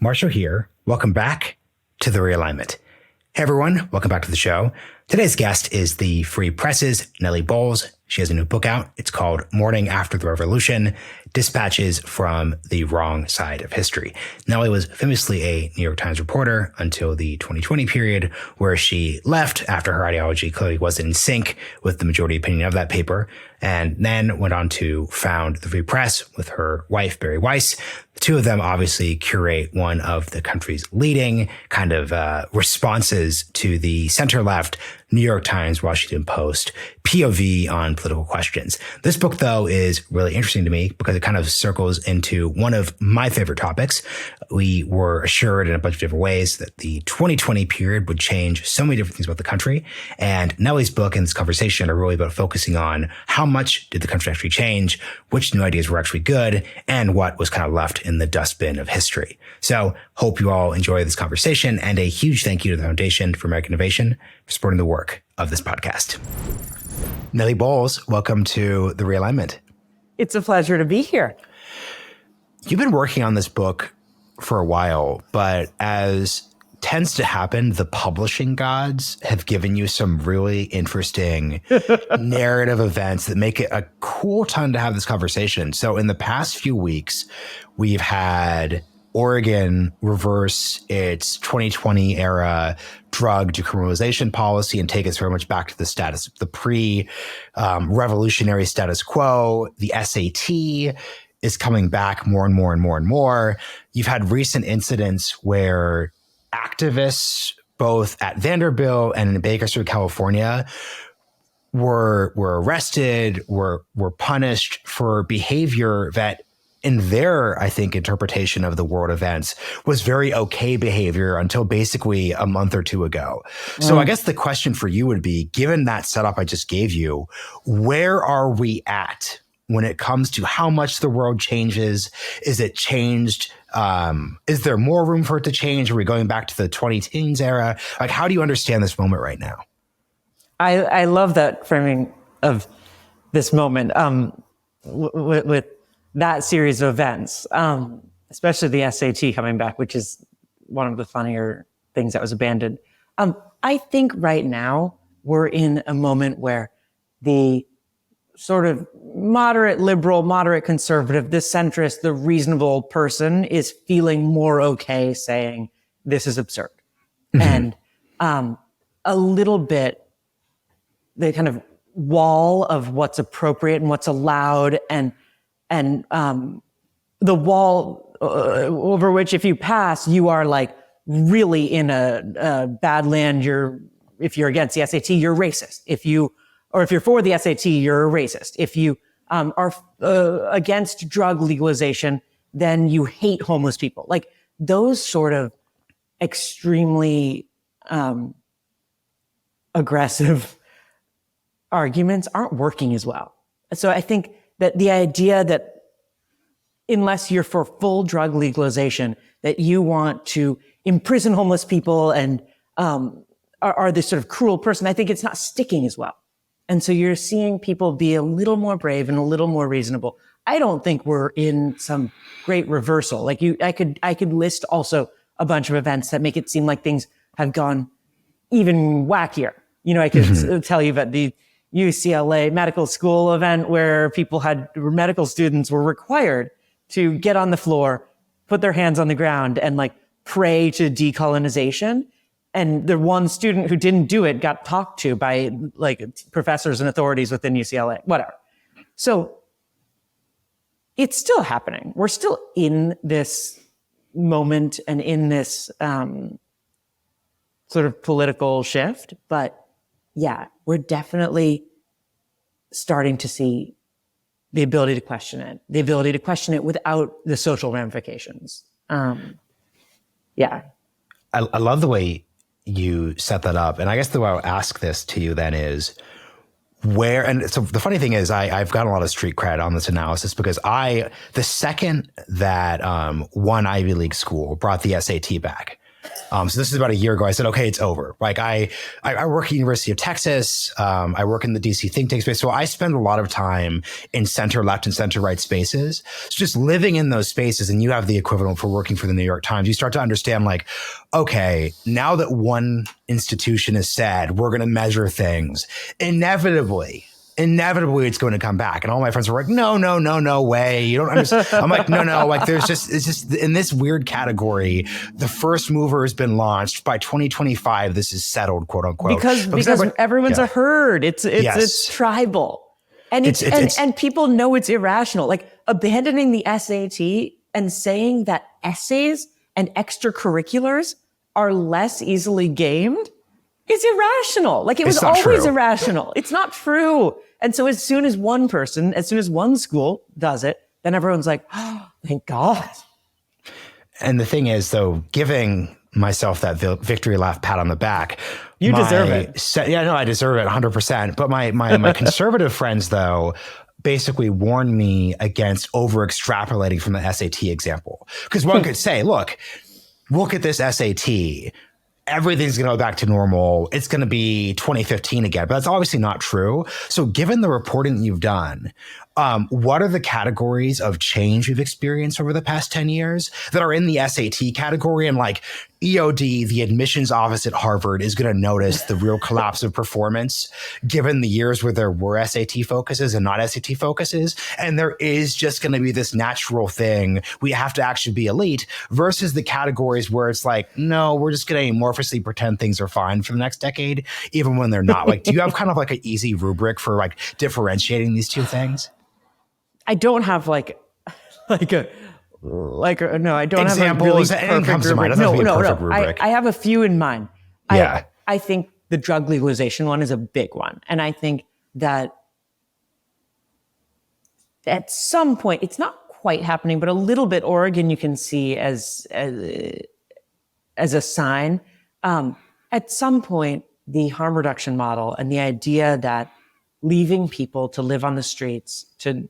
Marshall here. Welcome back to the Realignment. Hey everyone, welcome back to the show. Today's guest is the Free Press's Nellie Bowles. She has a new book out. It's called Morning After the Revolution, Dispatches from the Wrong Side of History. Nellie was famously a New York Times reporter until the 2020 period, where she left after her ideology clearly wasn't in sync with the majority opinion of that paper, and then went on to found the Free Press with her wife, Barry Weiss. The two of them obviously curate one of the country's leading kind of responses to the center-left New York Times, Washington Post, POV on political questions. This book, though, is really interesting to me because it kind of circles into one of my favorite topics. We were assured in a bunch of different ways that the 2020 period would change so many different things about the country. And Nellie's book and this conversation are really about focusing on how much did the country actually change, which new ideas were actually good, and what was kind of left in the dustbin of history. So hope you all enjoy this conversation, and a huge thank you to the Foundation for American Innovation for supporting the work of this podcast. Nellie Bowles, welcome to the Realignment. It's a pleasure to be here. You've been working on this book for a while, but as tends to happen, the publishing gods have given you some really interesting narrative events that make it a cool time to have this conversation. So in the past few weeks, we've had Oregon reverse its 2020 era drug decriminalization policy and take us very much back to the status, the pre-revolutionary status quo. The SAT is coming back more and more and more and more. You've had recent incidents where activists, both at Vanderbilt and in Bakersfield, California, were arrested, were punished for behavior that, in their, I think, interpretation of the world events, was very okay behavior until basically a month or two ago. So I guess the question for you would be, given that setup I just gave you, where are we at when it comes to how much the world changes? Is it changed? Is there more room for it to change? Are we going back to the 2010s era? Like, how do you understand this moment right now? I love that framing of this moment with that series of events, especially the SAT coming back, which is one of the funnier things that was abandoned. I think right now we're in a moment where the sort of moderate liberal, moderate conservative, the centrist, the reasonable person is feeling more okay saying this is absurd. Mm-hmm. And a little bit, the kind of wall of what's appropriate and what's allowed and the wall over which if you pass, you are like really in a bad land. If you're against the SAT, you're racist. If you're for the SAT, you're a racist. If you are against drug legalization, then you hate homeless people. Like those sort of extremely aggressive arguments aren't working as well. So I think that the idea that unless you're for full drug legalization, that you want to imprison homeless people and are this sort of cruel person, I think it's not sticking as well. And so you're seeing people be a little more brave and a little more reasonable. I don't think we're in some great reversal. Like I could list also a bunch of events that make it seem like things have gone even wackier. You know, I could tell you about the UCLA medical school event where medical students were required to get on the floor, put their hands on the ground and like pray to decolonization. And the one student who didn't do it got talked to by like professors and authorities within UCLA, whatever. So it's still happening. We're still in this moment and in this sort of political shift. But yeah, we're definitely starting to see the ability to question it without the social ramifications. Yeah. I love the way you set that up. And I guess the way I'll ask this to you then is where, and so the funny thing is I've got a lot of street cred on this analysis because the second that one Ivy League school brought the SAT back, So this is about a year ago. I said, okay, it's over. Like I work at the University of Texas. I work in the DC think tank space. So I spend a lot of time in center left and center right spaces. So just living in those spaces, and you have the equivalent for working for the New York Times, you start to understand like, okay, now that one institution has said, we're going to measure things, inevitably it's going to come back. And all my friends were like, no way. You don't understand. I'm like, no. Like it's just in this weird category, the first mover has been launched. By 2025, this is settled, quote unquote. Because everyone's a herd. It's tribal. And and people know it's irrational. Like abandoning the SAT and saying that essays and extracurriculars are less easily gamed is irrational. Like it was always irrational. It's not true. And so as soon as one school does it, then everyone's like, oh, thank God. And the thing is, though, giving myself that victory laugh pat on the back. You deserve it. I deserve it 100%. But my conservative friends, though, basically warned me against over extrapolating from the SAT example. Because one could say, look at this SAT. Everything's going to go back to normal. It's going to be 2015 again, but that's obviously not true. So given the reporting that you've done, what are the categories of change you've experienced over the past 10 years that are in the SAT category? And like EOD, the admissions office at Harvard, is going to notice the real collapse of performance given the years where there were SAT focuses and not SAT focuses. And there is just going to be this natural thing. We have to actually be elite versus the categories where it's like, no, we're just going to amorphously pretend things are fine for the next decade, even when they're not. Like, do you have kind of like an easy rubric for like differentiating these two things? I don't have no, I don't examples, have a really perfect rubric. No. I have a few in mind. Yeah. I think the drug legalization one is a big one. And I think that at some point, it's not quite happening, but a little bit Oregon you can see as a sign. At some point, the harm reduction model and the idea that leaving people to live on the streets, to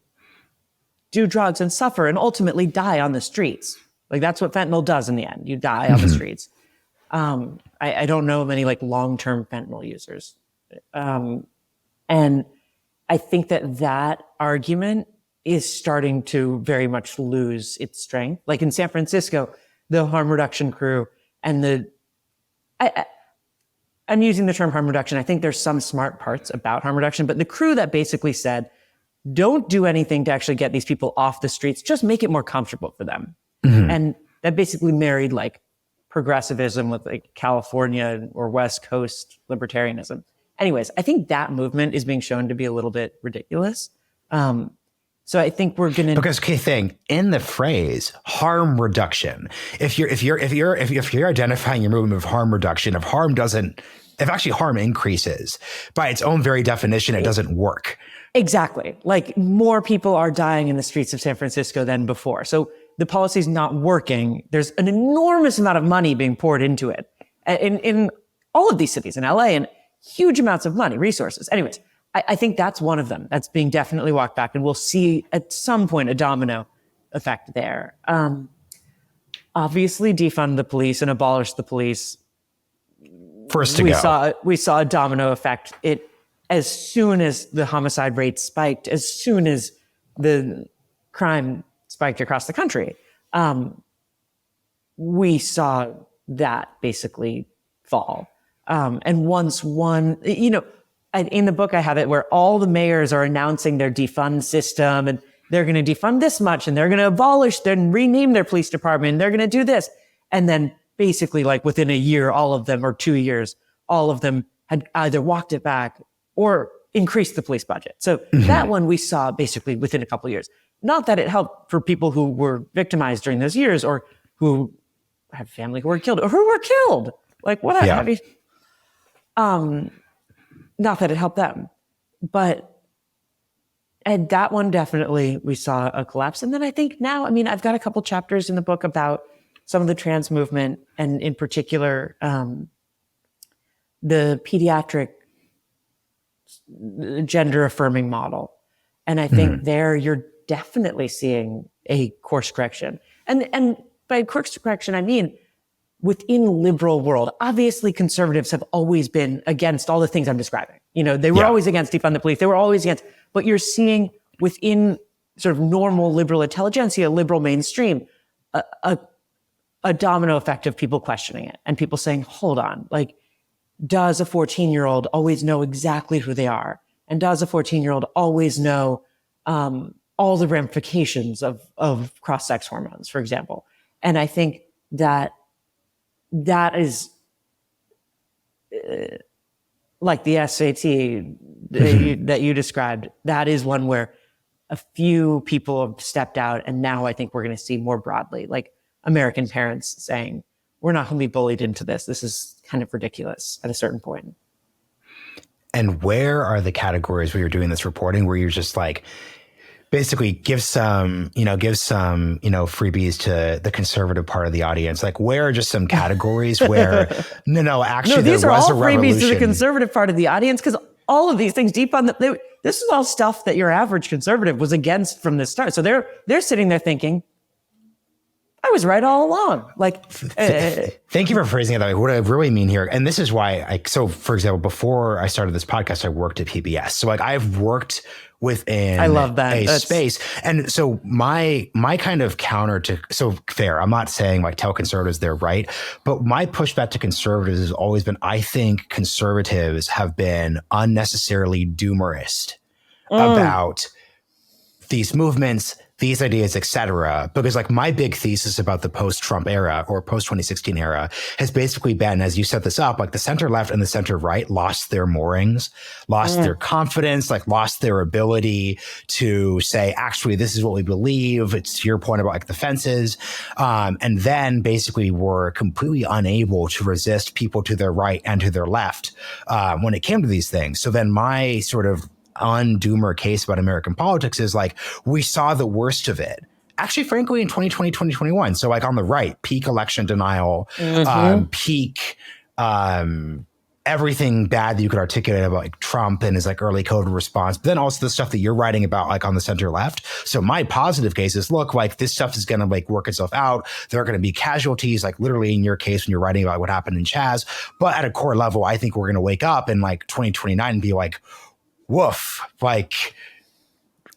do drugs and suffer and ultimately die on the streets. Like that's what fentanyl does in the end. You die on the streets. I don't know many like long-term fentanyl users. And I think that argument is starting to very much lose its strength. Like in San Francisco, the harm reduction crew and I'm using the term harm reduction. I think there's some smart parts about harm reduction, but the crew that basically said, don't do anything to actually get these people off the streets. Just make it more comfortable for them. Mm-hmm. And that basically married like progressivism with like California or West Coast libertarianism. Anyways, I think that movement is being shown to be a little bit ridiculous. So I think we're going to because thing in the phrase harm reduction. If you're identifying your movement of harm reduction, if actually harm increases by its own very definition, it doesn't work. Exactly. Like more people are dying in the streets of San Francisco than before. So the policy's not working. There's an enormous amount of money being poured into it in all of these cities, in LA, and huge amounts of money, resources. Anyways, I think that's one of them that's being definitely walked back. And we'll see at some point a domino effect there. Obviously defund the police and abolish the police. First to go. We saw a domino effect. As soon as the homicide rate spiked, as soon as the crime spiked across the country, we saw that basically fall. And once one, in the book I have it where all the mayors are announcing their defund system and they're going to defund this much and they're going to abolish and rename their police department. And they're going to do this. And then basically like within a year, all of them, or 2 years, all of them had either walked it back or increase the police budget. So that one we saw basically within a couple of years. Not that it helped for people who were victimized during those years or who have family who were killed or who were killed. Like what have you? Not that it helped them, but and that one definitely we saw a collapse. And then I think now, I've got a couple chapters in the book about some of the trans movement and in particular, the pediatric gender affirming model. And I think there you're definitely seeing a course correction. And by course correction, I mean, within the liberal world, obviously conservatives have always been against all the things I'm describing. They were always against defund the police. They were always against, but you're seeing within sort of normal liberal intelligentsia, liberal mainstream, a domino effect of people questioning it and people saying, hold on, like, does a 14-year-old always know exactly who they are? And does a 14-year-old always know all the ramifications of cross-sex hormones, for example? And I think that is like the SAT that you described. That is one where a few people have stepped out, and now I think we're going to see more broadly, like American parents saying, we're not going to be bullied into this. This is kind of ridiculous at a certain point. And where are the categories where you're doing this reporting where you're just like, basically give some freebies to the conservative part of the audience? Like, where are just some categories where, actually these there are was all a revolution. freebies to the conservative part of the audience, because all of these things this is all stuff that your average conservative was against from the start. So they're sitting there thinking, I was right all along. Like, thank you for phrasing it that way. What I really mean here, and this is why for example, before I started this podcast, I worked at PBS. So like I've worked within I love that. a space. And so my kind of counter to, so fair, I'm not saying like tell conservatives they're right, but my pushback to conservatives has always been, I think conservatives have been unnecessarily doomerist about these movements, these ideas, etc. Because like my big thesis about the post-Trump era or post-2016 era has basically been, as you set this up, like the center left and the center right lost their moorings, lost their confidence, like lost their ability to say, actually, this is what we believe. It's to your point about like the fences. And then basically were completely unable to resist people to their right and to their left when it came to these things. So then my sort of undoomer case about American politics is like, we saw the worst of it. Actually, frankly, in 2020, 2021. So like on the right, peak election denial, peak everything bad that you could articulate about like Trump and his like early COVID response, but then also the stuff that you're writing about like on the center left. So my positive case is, look, like this stuff is going to like work itself out. There are going to be casualties, like literally in your case when you're writing about what happened in CHAZ. But at a core level, I think we're going to wake up in like 2029 and be like, woof, like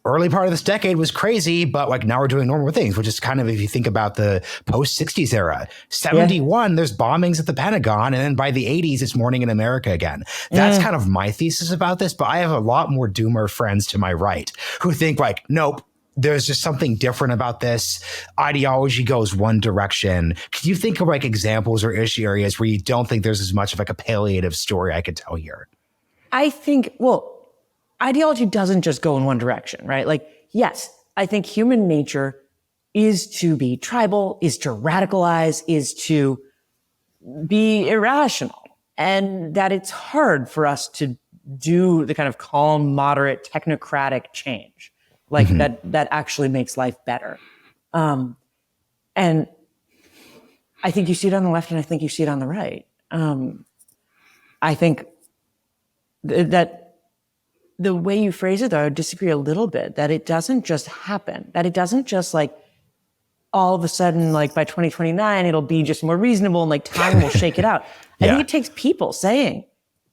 early part of this decade was crazy, but like now we're doing normal things, which is kind of, if you think about the post 60s era, 71, there's bombings at the Pentagon. And then by the 80s, it's morning in America again. That's kind of my thesis about this. But I have a lot more doomer friends to my right who think like, nope, there's just something different about this. Ideology goes one direction. Can you think of like examples or issue areas where you don't think there's as much of like a palliative story I could tell here? I think, ideology doesn't just go in one direction, right? Like, yes, I think human nature is to be tribal, is to radicalize, is to be irrational, and that it's hard for us to do the kind of calm, moderate, technocratic change, like that actually makes life better. And I think you see it on the left, and I think you see it on the right. I think that the way you phrase it, though, I would disagree a little bit, that it doesn't just happen, that it doesn't just like all of a sudden, like by 2029, it'll be just more reasonable and like time will shake it out. I think it takes people saying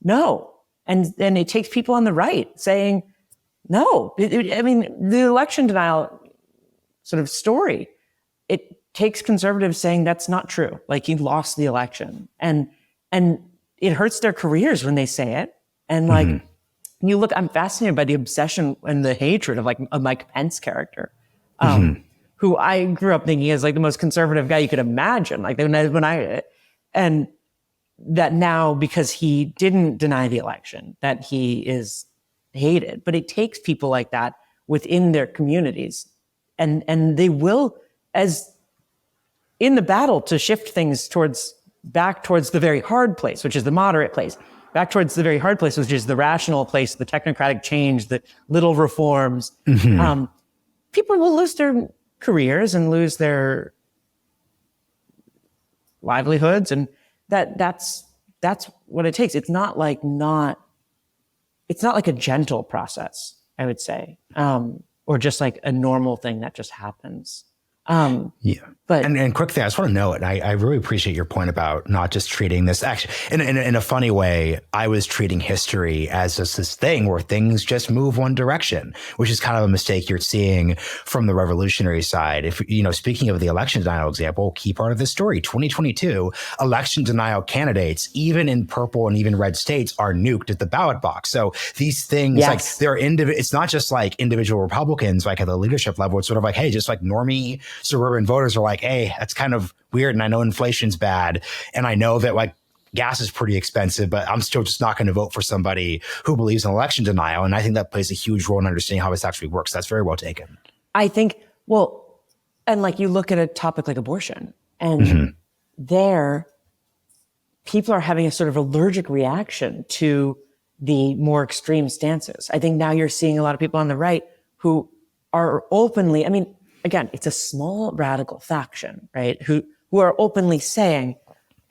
no. And it takes people on the right saying no. I mean, the election denial sort of story, it takes conservatives saying that's not true. Like, you lost the election. And it hurts their careers when they say it. And like, you look, I'm fascinated by the obsession and the hatred of like a Mike Pence character, who I grew up thinking is like the most conservative guy you could imagine. Like and that now, because he didn't deny the election, that he is hated. But it takes people like that within their communities, and they will, as in the battle to shift things back towards the very hard place, which is the moderate place. Back towards the very hard place, which is the rational place, the technocratic change, the little reforms. People will lose their careers and lose their livelihoods, and that's what it takes. It's not like a gentle process, I would say, or just like a normal thing that just happens. But and quick thing, I just want to note, and I really appreciate your point about not just treating this actually in a funny way. I was treating history as just this thing where things just move one direction, which is kind of a mistake you're seeing from the revolutionary side. If speaking of the election denial example, key part of this story, 2022 election denial candidates, even in purple and even red states, are nuked at the ballot box. So these things, like they're it's not just like individual Republicans, like at the leadership level. It's sort of like, hey, just like normie suburban voters are like, hey, that's kind of weird. And I know inflation's bad. And I know that like gas is pretty expensive, but I'm still just not going to vote for somebody who believes in election denial. And I think that plays a huge role in understanding how this actually works. That's very well taken. I think, well, and like you look at a topic like abortion, and there people are having a sort of allergic reaction to the more extreme stances. I think now you're seeing a lot of people on the right who are openly, I mean, again, it's a small radical faction, right? Who are openly saying,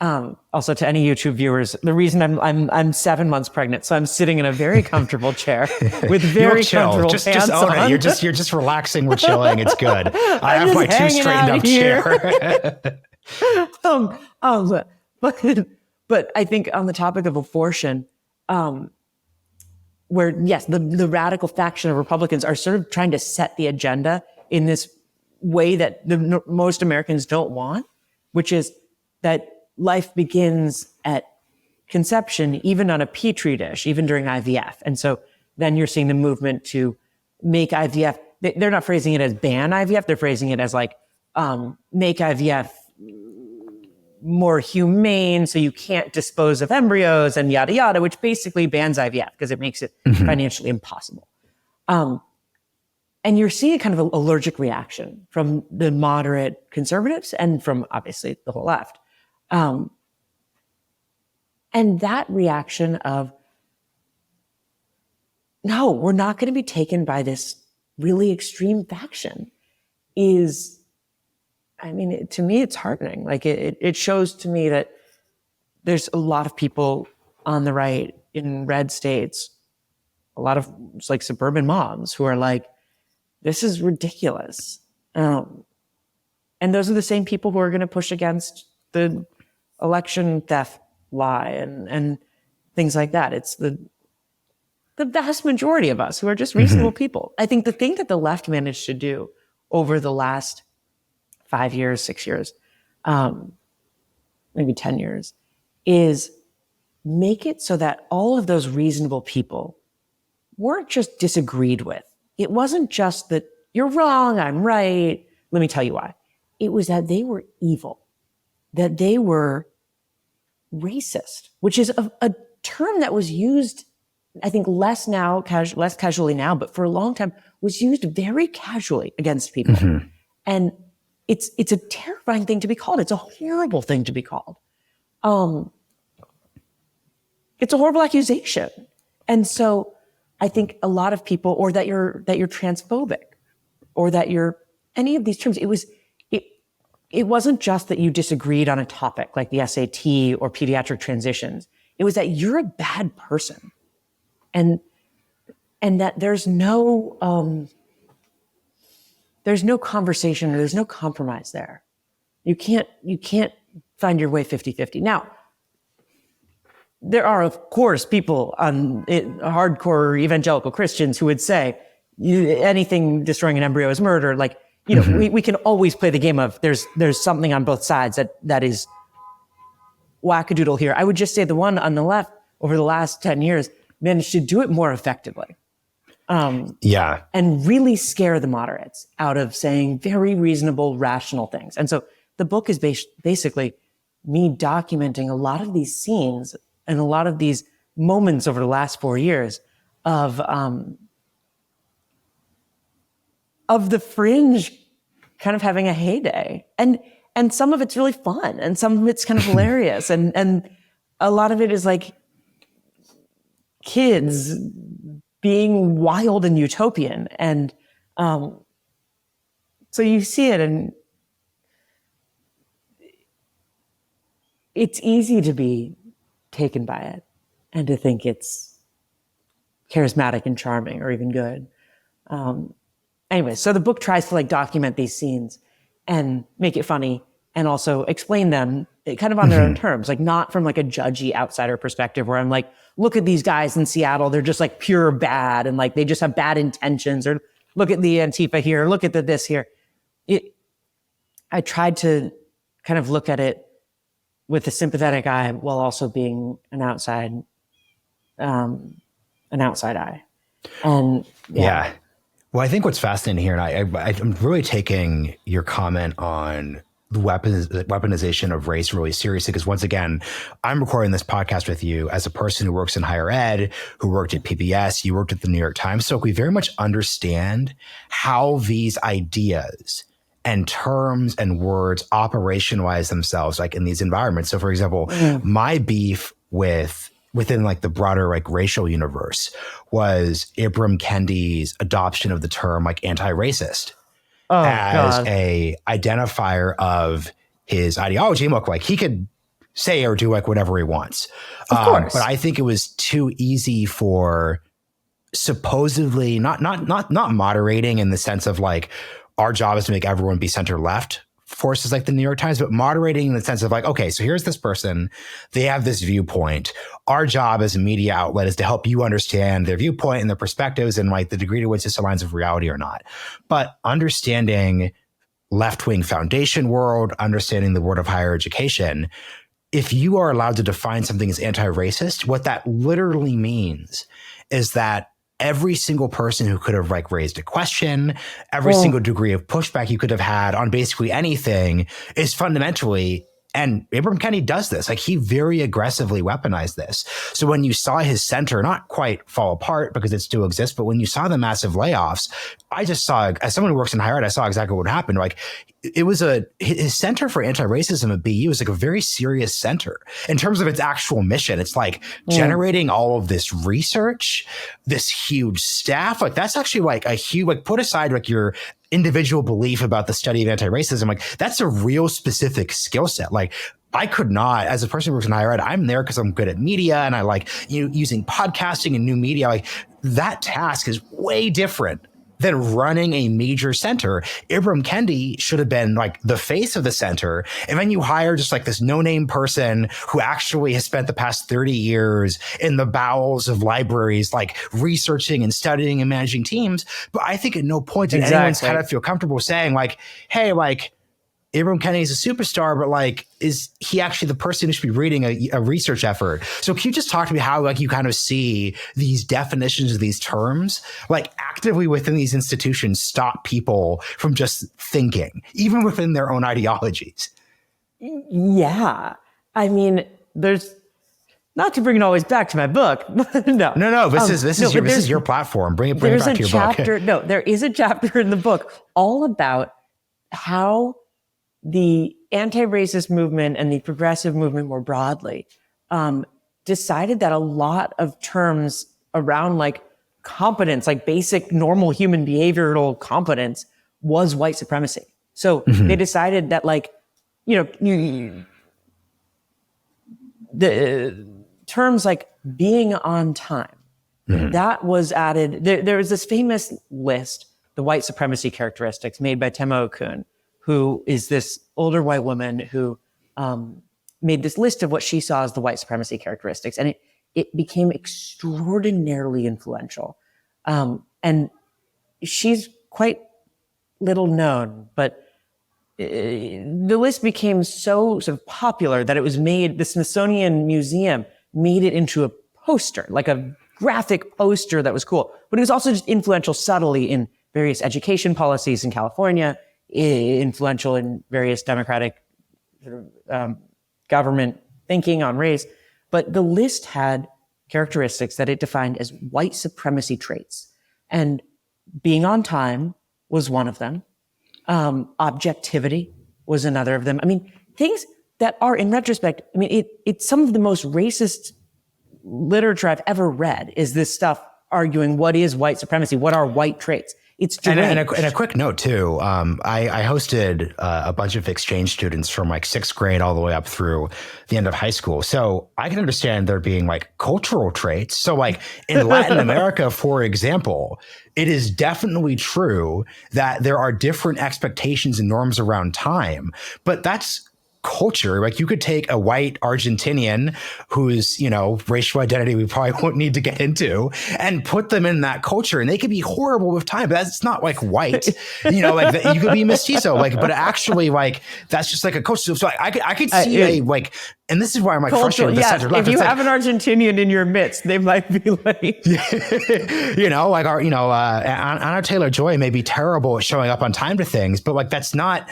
also to any YouTube viewers, the reason I'm 7 months pregnant, so I'm sitting in a very comfortable chair with very comfortable pants just own on. it. You're just relaxing. We're chilling. It's good. I have my two straightened up chair. But I think on the topic of abortion, where yes, the radical faction of Republicans are sort of trying to set the agenda in this way that most Americans don't want, which is that life begins at conception, even on a petri dish, even during IVF. And so then you're seeing the movement to make IVF, they're not phrasing it as ban IVF, they're phrasing it as like, make IVF more humane so you can't dispose of embryos and yada, yada, which basically bans IVF because it makes it financially impossible. And you're seeing a kind of an allergic reaction from the moderate conservatives and from obviously the whole left. And that reaction of, no, we're not going to be taken by this really extreme faction is, I mean, to me, it's heartening. Like it shows to me that there's a lot of people on the right in red states, a lot of like suburban moms who are like, this is ridiculous. And those are the same people who are going to push against the election theft lie and things like that. It's the vast majority of us who are just reasonable people. I think the thing that the left managed to do over the last 5 years, 6 years, maybe 10 years, is make it so that all of those reasonable people weren't just disagreed with. It wasn't just that you're wrong, I'm right. Let me tell you why. It was that they were evil, that they were racist, which is a term that was used, I think, less casually now, but for a long time was used very casually against people. And it's a terrifying thing to be called. It's a horrible thing to be called. It's a horrible accusation. And so I think a lot of people, or that you're transphobic, or that you're any of these terms, it wasn't just that you disagreed on a topic like the SAT or pediatric transitions. It was that you're a bad person. And that there's no conversation, or there's no compromise there. You can't find your way 50-50. Now, there are, of course, people on hardcore evangelical Christians who would say anything destroying an embryo is murder. Like, we can always play the game of there's something on both sides that is wackadoodle here. I would just say the one on the left over the last 10 years managed to do it more effectively. And really scare the moderates out of saying very reasonable, rational things. And so the book is basically me documenting a lot of these scenes and a lot of these moments over the last 4 years of the fringe kind of having a heyday. And some of it's really fun, and some of it's kind of hilarious. And a lot of it is like kids being wild and utopian. And so you see it, and it's easy to be taken by it and to think it's charismatic and charming or even good. Anyway, so the book tries to like document these scenes and make it funny and also explain them kind of on their own terms, like not from like a judgy outsider perspective where I'm like, look at these guys in Seattle. They're just like pure bad. And like, they just have bad intentions, or look at the Antifa here, look at this here. I tried to kind of look at it with a sympathetic eye while also being an outside eye. And yeah. Well, I think what's fascinating here, and I'm really taking your comment on the weaponization of race really seriously, because once again, I'm recording this podcast with you as a person who works in higher ed, who worked at PBS, you worked at the New York Times. So we very much understand how these ideas and terms and words operationalize themselves like in these environments. So for example, my beef within like the broader like racial universe was Ibram Kendi's adoption of the term like anti-racist as a identifier of his ideology. And look, like he could say or do like whatever he wants. Of course. But I think it was too easy for supposedly not moderating in the sense of like our job is to make everyone be center left forces like the New York Times, but moderating in the sense of like, okay, so here's this person, they have this viewpoint. Our job as a media outlet is to help you understand their viewpoint and their perspectives and like the degree to which this aligns with reality or not. But understanding left-wing foundation world, understanding the world of higher education, if you are allowed to define something as anti-racist, what that literally means is that every single person who could have like raised a question, every single degree of pushback you could have had on basically anything is fundamentally, and Ibram Kendi does this, like he very aggressively weaponized this. So when you saw his center not quite fall apart because it still exists, but when you saw the massive layoffs, I just saw, as someone who works in higher ed, I saw exactly what happened. Like it was his center for anti-racism at BU was like a very serious center in terms of its actual mission. It's like generating all of this research, this huge staff. Like that's actually like a huge, like put aside like your individual belief about the study of anti-racism. Like that's a real specific skill set. Like I could not, as a person who works in higher ed, I'm there because I'm good at media and I like using podcasting and new media. Like that task is way different than running a major center. Ibram Kendi should have been like the face of the center. And then you hire just like this no-name person who actually has spent the past 30 years in the bowels of libraries, like researching and studying and managing teams. But I think at no point did anyone kind of feel comfortable saying like, hey, like Ibram Kendi is a superstar, but like, is he actually the person who should be reading a research effort? So can you just talk to me how like you kind of see these definitions of these terms, like actively within these institutions stop people from just thinking, even within their own ideologies? Yeah. I mean, there's, not to bring it always back to my book. No. This is your platform. Bring it back to your book. No, there is a chapter in the book all about how the anti-racist movement and the progressive movement more broadly decided that a lot of terms around like competence, like basic normal human behavioral competence, was white supremacy. So they decided that like, the terms like being on time, that was added. There was this famous list, the white supremacy characteristics, made by Tema Okun, who is this older white woman who made this list of what she saw as the white supremacy characteristics. And it became extraordinarily influential. And she's quite little known, but the list became so sort of popular that it was made, the Smithsonian Museum made it into a poster, like a graphic poster that was cool. But it was also just influential subtly in various education policies in California, influential in various democratic government thinking on race. But the list had characteristics that it defined as white supremacy traits. And being on time was one of them. Objectivity was another of them. I mean, things that are, in retrospect, I mean, it's some of the most racist literature I've ever read is this stuff arguing what is white supremacy, what are white traits. It's deranged. And a quick note too. I hosted a bunch of exchange students from like 6th grade all the way up through the end of high school. So I can understand there being like cultural traits. So like in Latin America, for example, it is definitely true that there are different expectations and norms around time, but that's culture. Like you could take a white Argentinian whose, racial identity we probably won't need to get into and put them in that culture and they could be horrible with time, but that's not like white, like you could be mestizo, like, but actually like, that's just like a culture. So I could see and this is why I'm like frustrated with the center left. If you have an Argentinian in your midst, they might be like, Anna Taylor-Joy may be terrible at showing up on time to things, but like, that's not,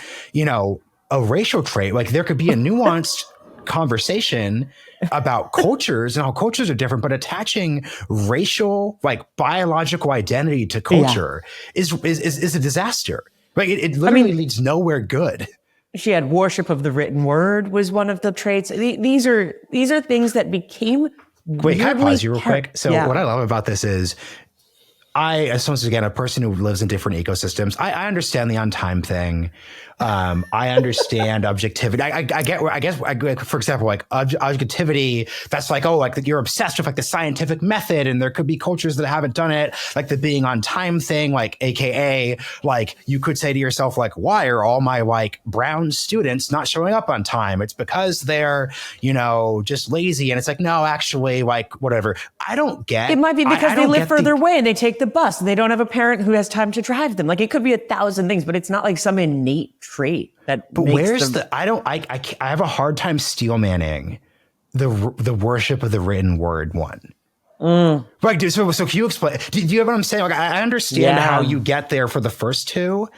a racial trait. Like there could be a nuanced conversation about cultures and how cultures are different, but attaching racial, like biological identity to culture is a disaster. Like it literally leads nowhere good. She had worship of the written word was one of the traits. These are things that became. Wait, can I pause you real quick? So what I love about this is as once again, a person who lives in different ecosystems, I understand the on time thing. I understand objectivity. I guess, for example, like objectivity, that's like, you're obsessed with like the scientific method and there could be cultures that haven't done it, like the being on time thing, like AKA, like you could say to yourself, like, why are all my like brown students not showing up on time? It's because they're, just lazy. And it's like, no, actually, like whatever. I don't get. It might be because they live further away and they take the bus and they don't have a parent who has time to drive them. Like it could be 1,000 things, but it's not like some innate trait that. But where's I have a hard time steel manning the worship of the written word one. Right, dude. So can you explain? Do you have what I'm saying? Like I understand how you get there for the first two.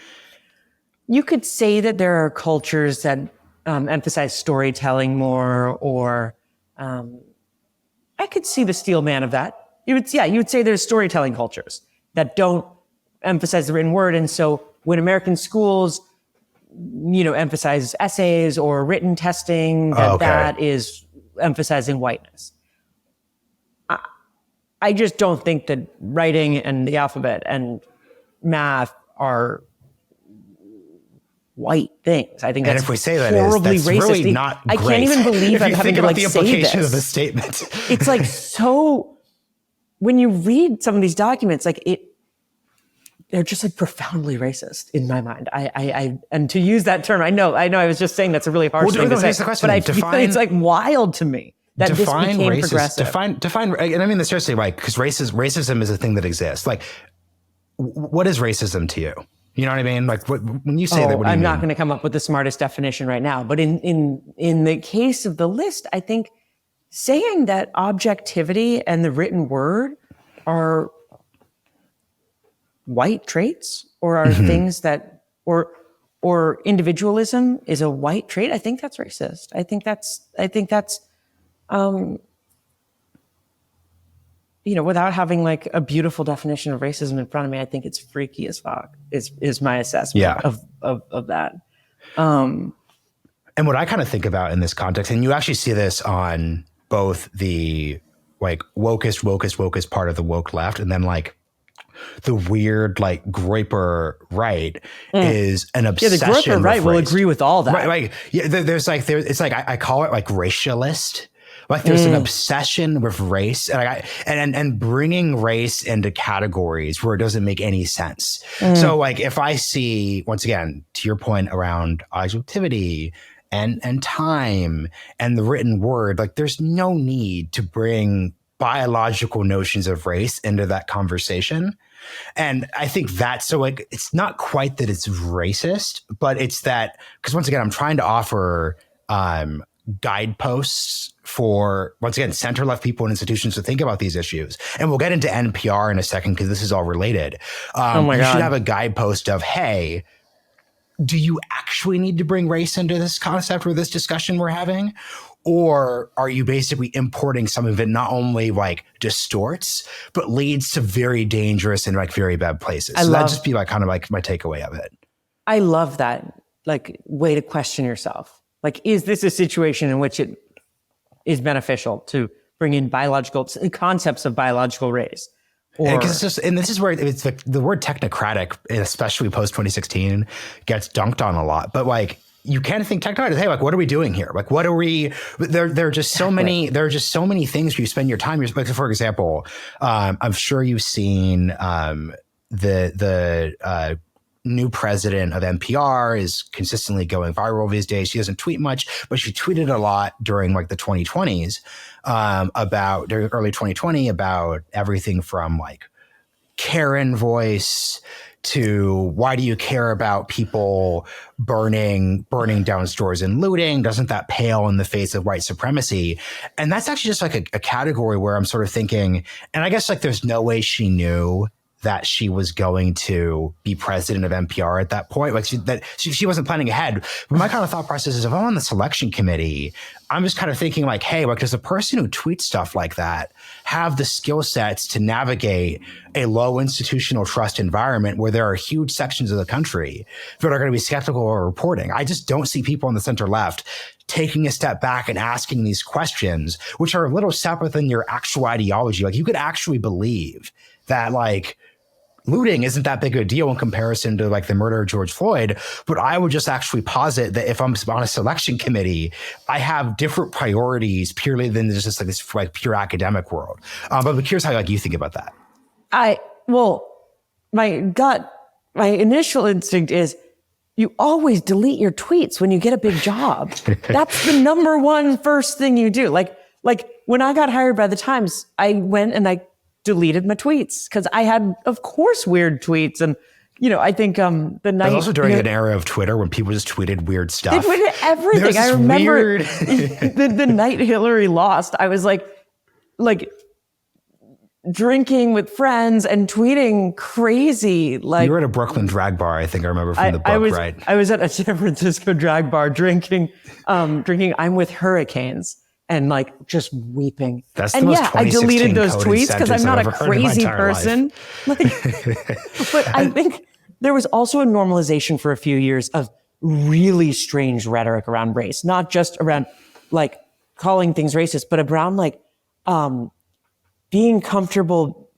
You could say that there are cultures that emphasize storytelling more, or I could see the steel man of that. You would say there's storytelling cultures that don't emphasize the written word, and so when American schools emphasize essays or written testing, that is emphasizing whiteness. I just don't think that writing and the alphabet and math are white things. I think that's, and if we say that, horribly racist. Really not great. I can't even believe I'm having to like say this. The implication of the statement. It's like so. When you read some of these documents, like they're just like profoundly racist in my mind. And to use that term, I know I was just saying that's a really harsh thing to say, but I feel it's like wild to me that this became racist, progressive. Define, and I mean this seriously, like, because racism is a thing that exists. Like, what is racism to you? You know what I mean? Like, when you say that, what do you I'm mean? not going to come up with the smartest definition right now, but in the case of the list, I think saying that objectivity and the written word are white traits or are things that, or individualism is a white trait, I think that's racist. I think that's without having like a beautiful definition of racism in front of me, I think it's freaky as fuck is my assessment of that. And what I kind of think about in this context, and you actually see this on both the like wokest part of the woke left, and then like the weird like Groyper right is an obsession. Yeah, the Groyper right will agree with all that. Right. It's like I call it like racialist. Like there's an obsession with race and bringing race into categories where it doesn't make any sense. So like if I see, once again, to your point around objectivity and time and the written word, like there's no need to bring biological notions of race into that conversation. And I think that's so like, it's not quite that it's racist, but it's that, because once again, I'm trying to offer guideposts for, once again, center-left people and institutions to think about these issues. And we'll get into NPR in a second because this is all related. You should have a guidepost of, hey, do you actually need to bring race into this concept or this discussion we're having? Or are you basically importing some of it not only like distorts, but leads to very dangerous and like very bad places? So that'd just be like kind of like my takeaway of it. I love that like way to question yourself. Like, is this a situation in which it is beneficial to bring in biological concepts of biological race? Or and this is where it's like the word technocratic, especially post 2016, gets dunked on a lot. But like, you can think technocratic. Hey, like, what are we doing here? Like, what are we? There are just so many. There are just so many things where you spend your time. Like, for example, I'm sure you've seen the new president of NPR is consistently going viral these days. She doesn't tweet much, but she tweeted a lot during like the 2020s about during early 2020 about everything from like Karen voice to why do you care about people burning down stores and looting? Doesn't that pale in the face of white supremacy? And that's actually just like a category where I'm sort of thinking, and I guess like there's no way she knew that she was going to be president of NPR at that point. Like she wasn't planning ahead. But my kind of thought process is if I'm on the selection committee, I'm just kind of thinking like, hey, like does a person who tweets stuff like that have the skill sets to navigate a low institutional trust environment where there are huge sections of the country that are going to be skeptical of reporting? I just don't see people on the center left taking a step back and asking these questions, which are a little separate than your actual ideology. Like you could actually believe that like looting isn't that big of a deal in comparison to like the murder of George Floyd. But I would just actually posit that if I'm on a selection committee, I have different priorities purely than just like this like pure academic world. But I'm curious how like you think about that. My initial instinct is you always delete your tweets when you get a big job. That's the number one first thing you do. Like when I got hired by the Times, I went and I deleted my tweets because I had, of course, weird tweets. And, you know, I think the night... also during an era of Twitter when people just tweeted weird stuff. They tweeted everything. I remember the night Hillary lost, I was like drinking with friends and tweeting crazy. Like you were at a Brooklyn drag bar, I think I remember from the book, right? I was at a San Francisco drag bar drinking I'm with Hurricanes. And like just weeping. That's the most I deleted those tweets because I'm not a crazy person. Like, but I think there was also a normalization for a few years of really strange rhetoric around race, not just around like calling things racist, but around like being comfortable,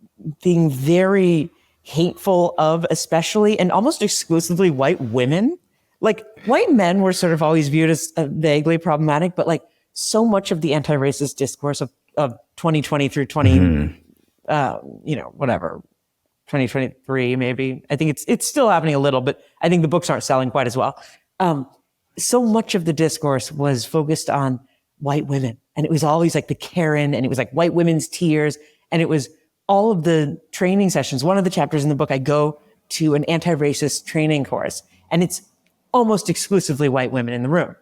being very hateful of especially and almost exclusively white women. Like white men were sort of always viewed as vaguely problematic, but like so much of the anti-racist discourse of 2020 through 2023, maybe. I think it's still happening a little, but I think the books aren't selling quite as well. So much of the discourse was focused on white women. And it was always like the Karen, and it was like white women's tears. And it was all of the training sessions. One of the chapters in the book, I go to an anti-racist training course, and it's almost exclusively white women in the room.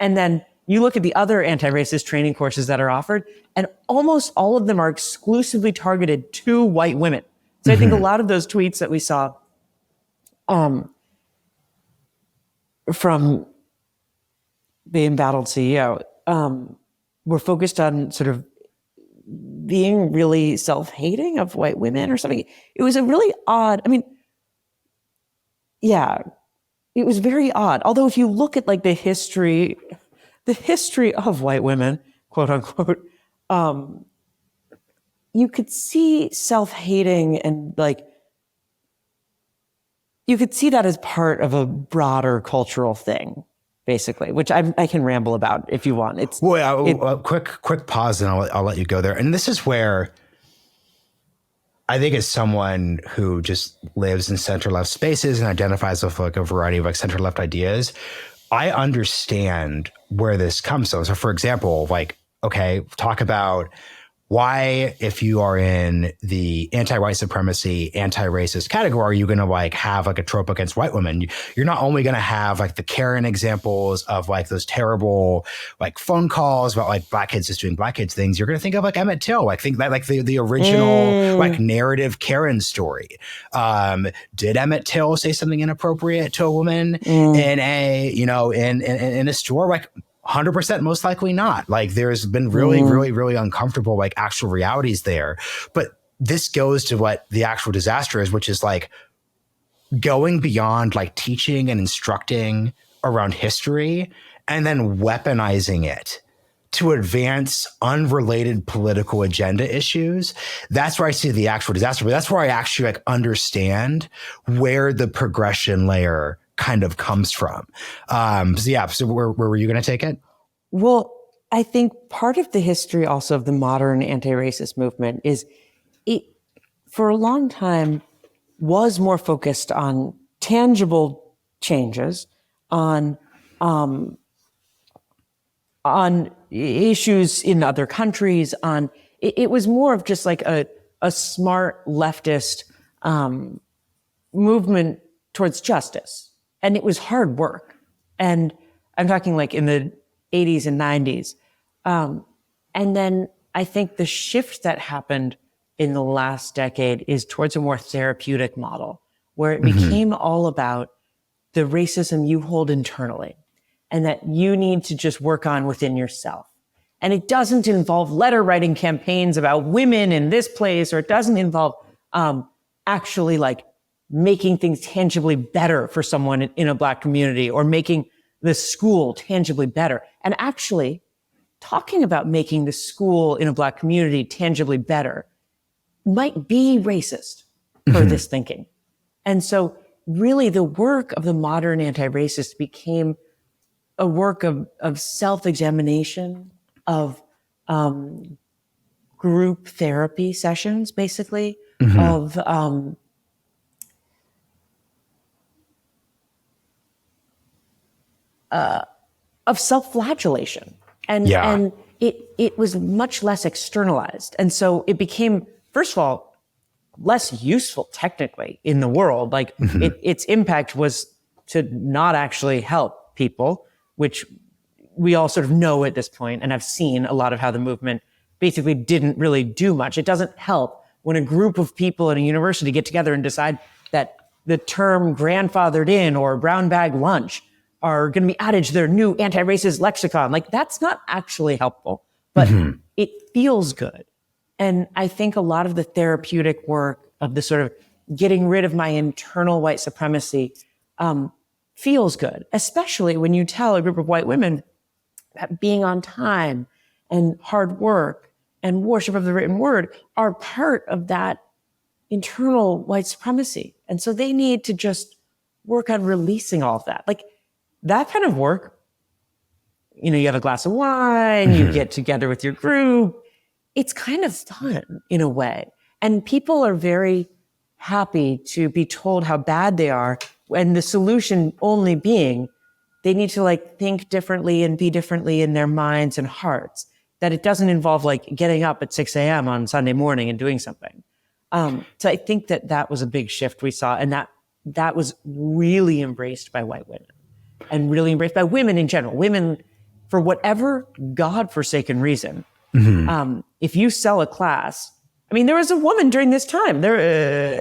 And then you look at the other anti-racist training courses that are offered, and almost all of them are exclusively targeted to white women. So I think a lot of those tweets that we saw from the embattled CEO were focused on sort of being really self-hating of white women or something. It was a really odd, it was very odd. Although if you look at like the history of white women, quote unquote, you could see self-hating and like, you could see that as part of a broader cultural thing, basically, which I can ramble about if you want. Quick pause and I'll let you go there. And this is where I think as someone who just lives in center-left spaces and identifies with like a variety of like center-left ideas, I understand where this comes from. So for example, like, okay, talk about why, if you are in the anti-white supremacy, anti-racist category, are you going to like have like a trope against white women? You're not only going to have like the Karen examples of like those terrible like phone calls about like black kids just doing black kids things. You're going to think of like Emmett Till, like think that like the original like narrative Karen story. Did Emmett Till say something inappropriate to a woman in a, in a store? Like 100% most likely not. Like there's been really uncomfortable like actual realities there. But this goes to what the actual disaster is, which is like going beyond like teaching and instructing around history and then weaponizing it to advance unrelated political agenda issues, that's where I see the actual disaster. But that's where I actually like understand where the progression layer kind of comes from. So where were you going to take it? Well, I think part of the history also of the modern anti-racist movement is it, for a long time, was more focused on tangible changes, on issues in other countries. It was more of just like a smart leftist movement towards justice, and it was hard work. And I'm talking like in the 80s and 90s. And then I think the shift that happened in the last decade is towards a more therapeutic model where it became all about the racism you hold internally and that you need to just work on within yourself. And it doesn't involve letter writing campaigns about women in this place, or it doesn't involve actually like making things tangibly better for someone in a Black community or making the school tangibly better. And actually talking about making the school in a Black community tangibly better might be racist for this thinking. And so really the work of the modern anti-racist became a work of self-examination, of group therapy sessions, basically, of self-flagellation. And it was much less externalized. And so it became, first of all, less useful technically in the world. Like its impact was to not actually help people, which we all sort of know at this point, and I've seen a lot of how the movement basically didn't really do much. It doesn't help when a group of people at a university get together and decide that the term grandfathered in or brown bag lunch are going to be added to their new anti-racist lexicon. Like, that's not actually helpful, but it feels good. And I think a lot of the therapeutic work of the sort of getting rid of my internal white supremacy feels good, especially when you tell a group of white women that being on time and hard work and worship of the written word are part of that internal white supremacy. And so they need to just work on releasing all of that. Like, that kind of work, you know, you have a glass of wine, you get together with your group. It's kind of fun in a way. And people are very happy to be told how bad they are, and the solution only being they need to like think differently and be differently in their minds and hearts, that it doesn't involve like getting up at 6 a.m. on Sunday morning and doing something. So I think that was a big shift we saw, and that was really embraced by white women and really embraced by women in general. Women, for whatever godforsaken reason, if you sell a class, I mean, there was a woman during this time. Is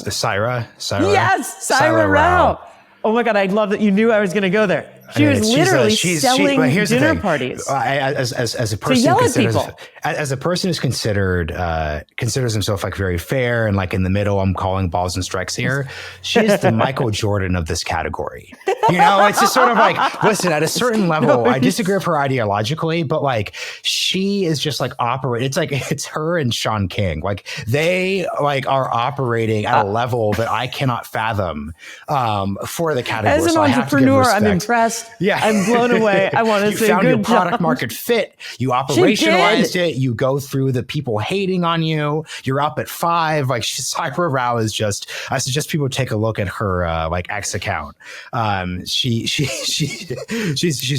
this Syra? Yes, Syra Rao. Oh my God, I love that you knew I was going to go there. She was literally selling dinner parties. As a person to yell at people. As a person who's considers himself like very fair and like in the middle, I'm calling balls and strikes here. She is the Michael Jordan of this category. You know, it's just sort of like, listen, at a certain level, I disagree with her ideologically, but like she is just like operating. It's like it's her and Sean King. Like they like are operating at a level that I cannot fathom for the category. As an entrepreneur, I'm impressed. Yeah, I'm blown away. I want to say good job. You found your product market fit. You operationalized it. You go through the people hating on you. You're up at 5. Like Syra Rao is just. I suggest people take a look at her like X account. She's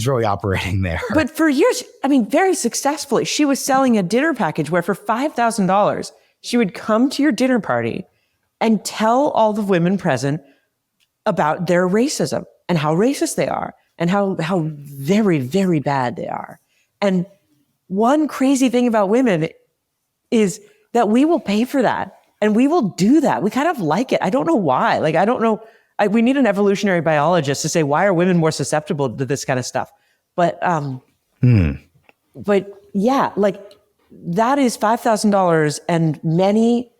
really operating there. But for years, I mean, very successfully, she was selling a dinner package where for $5,000 she would come to your dinner party and tell all the women present about their racism and how racist they are and how very, very bad they are. And one crazy thing about women is that we will pay for that and we will do that. We kind of like it. I don't know why. Like, I don't know. We need an evolutionary biologist to say, why are women more susceptible to this kind of stuff? But yeah, like that is $5,000 and many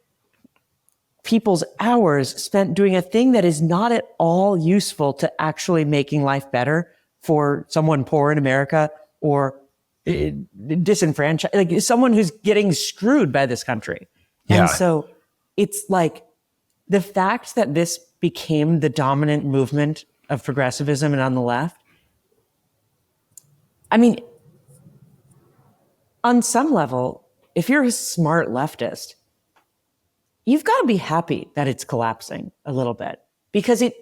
people's hours spent doing a thing that is not at all useful to actually making life better for someone poor in America or disenfranchised, like someone who's getting screwed by this country. Yeah. And so it's like the fact that this became the dominant movement of progressivism and on the left. I mean, on some level, if you're a smart leftist, you've got to be happy that it's collapsing a little bit, because it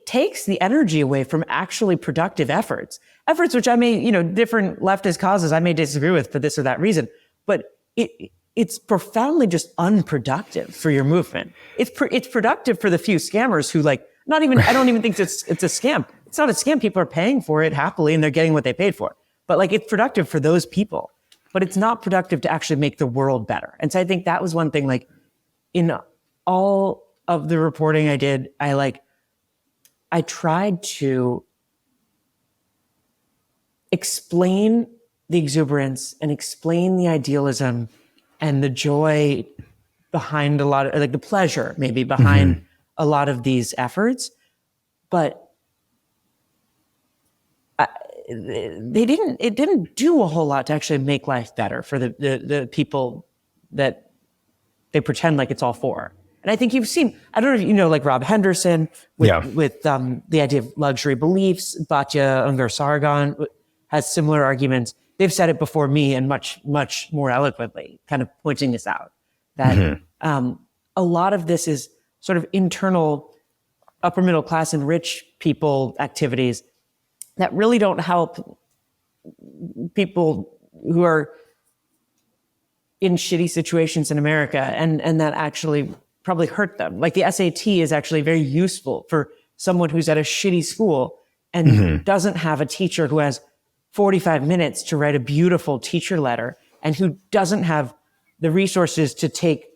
takes the energy away from actually productive efforts which I may, different leftist causes I may disagree with for this or that reason, but it's profoundly just unproductive for your movement. It's productive for the few scammers who I don't even think it's a scam. It's not a scam. People are paying for it happily and they're getting what they paid for. But it's productive for those people, but it's not productive to actually make the world better. And so I think that was one thing, in all of the reporting I did, I tried to explain the exuberance and explain the idealism and the joy behind a lot of, the pleasure maybe behind a lot of these efforts. But it didn't do a whole lot to actually make life better for the people that they pretend like it's all for. And I think you've seen, I don't know if you know, Rob Henderson with the idea of luxury beliefs. Batya Ungar-Sargon has similar arguments. They've said it before me and much, much more eloquently, kind of pointing this out, that a lot of this is sort of internal upper middle class and rich people activities that really don't help people who are in shitty situations in America, and that actually probably hurt them. Like the SAT is actually very useful for someone who's at a shitty school and doesn't have a teacher who has 45 minutes to write a beautiful teacher letter, and who doesn't have the resources to take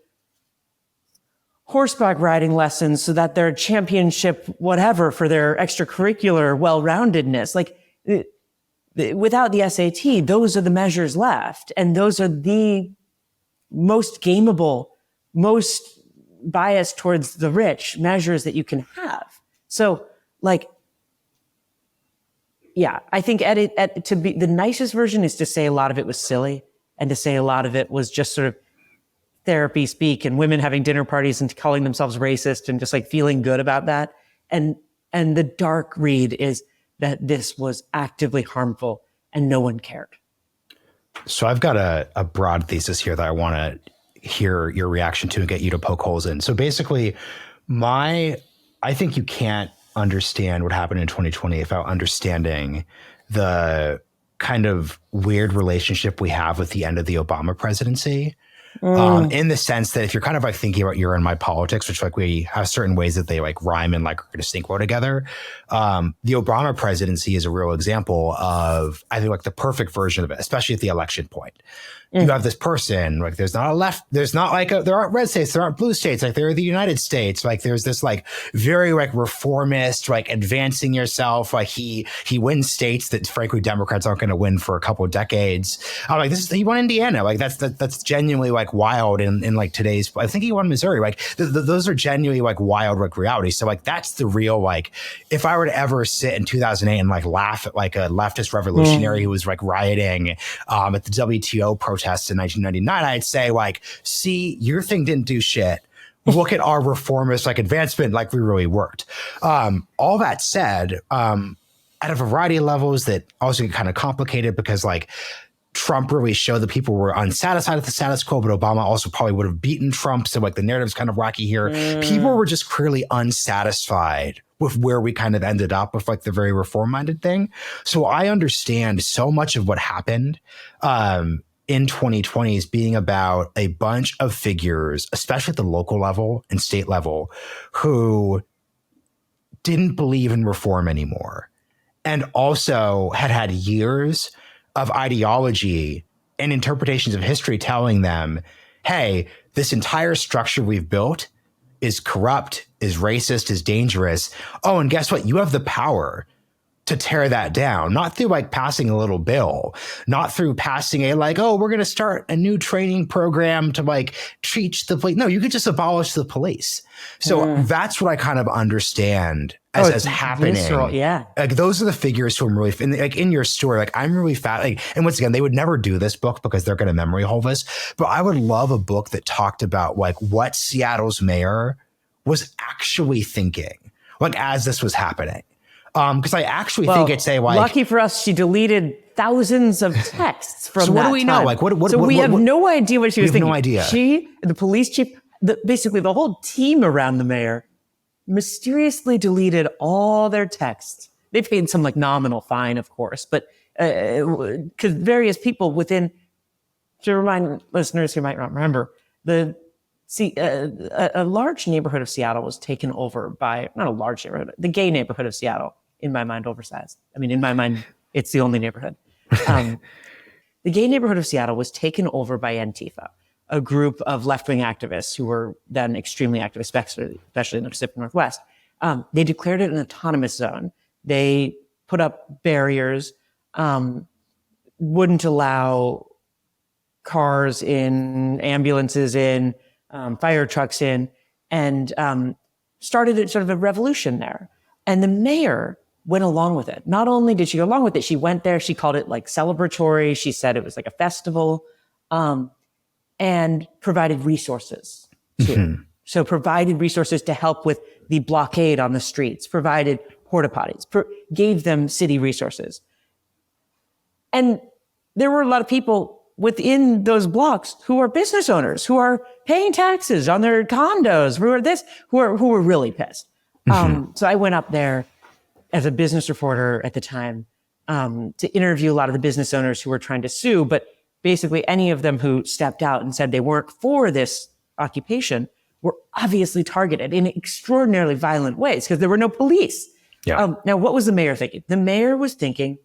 horseback riding lessons so that they're championship whatever for their extracurricular well-roundedness. Without the SAT, those are the measures left. And those are the most gameable, most biased towards the rich measures that you can have. So I think to be the nicest version is to say a lot of it was silly, and to say a lot of it was just sort of therapy speak and women having dinner parties and calling themselves racist and just feeling good about that. And the dark read is that this was actively harmful and no one cared. So I've got a broad thesis here that I want to hear your reaction to and get you to poke holes in. So basically, I think you can't understand what happened in 2020 without understanding the kind of weird relationship we have with the end of the Obama presidency. In the sense that if you're kind of thinking about your and my politics, which we have certain ways that they rhyme and are going to sync well together. The Obama presidency is a real example of, I think, the perfect version of it, especially at the election point. You have this person, there's not a left, there's not there aren't red states, there aren't blue states, there are the United States. There's this very reformist, advancing yourself. He wins states that frankly Democrats aren't going to win for a couple of decades. He won Indiana. That's genuinely wild in today's, I think he won Missouri. Those are genuinely wild reality. So that's the real, if I were to ever sit in 2008 and laugh at a leftist revolutionary who was rioting at the WTO protests in 1999, I'd say see, your thing didn't do shit. Look at our reformist advancement, we really worked. All that said, at a variety of levels that also get kind of complicated because Trump really showed that people were unsatisfied with the status quo, but Obama also probably would have beaten Trump. So the narrative's kind of wacky here. People were just clearly unsatisfied with where we kind of ended up with the very reform-minded thing. So I understand so much of what happened in 2020 is being about a bunch of figures, especially at the local level and state level, who didn't believe in reform anymore. And also had years of ideology and interpretations of history telling them, hey, this entire structure we've built is corrupt, is racist, is dangerous. Oh, and guess what? You have the power to tear that down, not through passing a little bill, not through passing a we're going to start a new training program to teach the police. No, you could just abolish the police. So that's what I kind of understand as happening. Visceral, yeah. Like those are the figures who I'm really, like in your story, like I'm really like, and once again, they would never do this book because they're going to memory hole this, but I would love a book that talked about like what Seattle's mayor was actually thinking, like as this was happening. Because I actually think it's a like. Lucky for us, she deleted thousands of texts from. So what do we know? Like what? So we have no idea what she was thinking. No idea. She, the police chief, basically the whole team around the mayor, mysteriously deleted all their texts. They paid some like nominal fine, of course, but because various people within. To remind listeners who might not remember, a large neighborhood of Seattle was taken over by, not a large neighborhood, the gay neighborhood of Seattle, in my mind, oversized. I mean, in my mind, it's the only neighborhood. The gay neighborhood of Seattle was taken over by Antifa, a group of left-wing activists who were then extremely active, especially in the Pacific Northwest. They declared it an autonomous zone. They put up barriers, wouldn't allow cars in, ambulances in, fire trucks in, and started sort of a revolution there. And the mayor went along with it. Not only did she go along with it, she went there, she called it like celebratory. She said it was like a festival, and provided resources too. So provided resources to help with the blockade on the streets, provided porta potties, gave them city resources. And there were a lot of people within those blocks who are business owners, who are paying taxes on their condos, who were really pissed. So I went up there as a business reporter at the time, to interview a lot of the business owners who were trying to sue, but basically any of them who stepped out and said they weren't for this occupation were obviously targeted in extraordinarily violent ways because there were no police. Yeah. Now, what was the mayor thinking? The mayor was thinking,